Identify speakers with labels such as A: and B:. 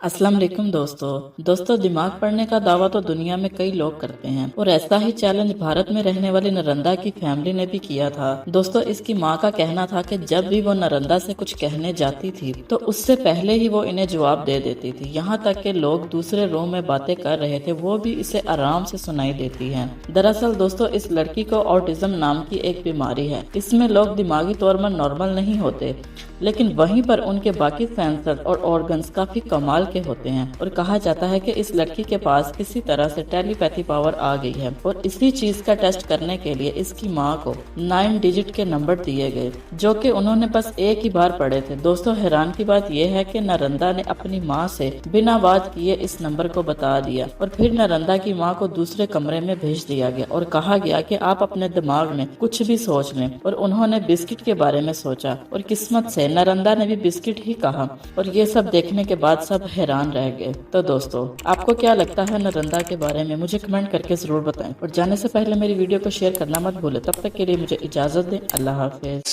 A: अस्सलाम वालेकुम दोस्तों दिमाग पढ़ने का दावा तो दुनिया में कई लोग करते हैं और ऐसा ही चैलेंज भारत में रहने वाली नरंदा की फैमिली ने भी किया था। दोस्तों इसकी माँ का कहना था कि जब भी वो नरंदा से कुछ कहने जाती थी तो उससे पहले ही वो इन्हें जवाब दे देती थी। यहाँ तक कि लोग दूसरे रूम में बातें कर रहे थे वो भी इसे आराम से सुनाई देती है। दरअसल दोस्तों इस लड़की को ऑटिज्म नाम की एक बीमारी है। इसमें लोग दिमागी तौर पर नॉर्मल नहीं होते, लेकिन वहीं पर उनके बाकी सेंसर और ऑर्गन्स काफी कमाल के होते हैं और कहा जाता है कि इस लड़की के पास किसी तरह से टेलीपैथी पावर आ गई है और इसी चीज का टेस्ट करने के लिए इसकी माँ को 9 डिजिट के नंबर दिए गए जो कि उन्होंने बस एक ही बार पढ़े थे। दोस्तों हैरान की बात यह है कि नरंदा ने अपनी माँ से बिना बात किए इस नंबर को बता दिया और फिर नरंदा की माँ को दूसरे कमरे में भेज दिया गया और कहा गया कि आप अपने दिमाग में कुछ भी सोच लें। और उन्होंने बिस्किट के बारे में सोचा और किस्मत से नरंदा ने भी बिस्किट ही कहा और ये सब देखने के बाद सब हैरान रह गए। तो दोस्तों आपको क्या लगता है नरंदा के बारे में, मुझे कमेंट करके जरूर बताएं और जाने से पहले मेरी वीडियो को शेयर करना मत भूलें। तब तक के लिए मुझे इजाजत दें। अल्लाह हाफिज।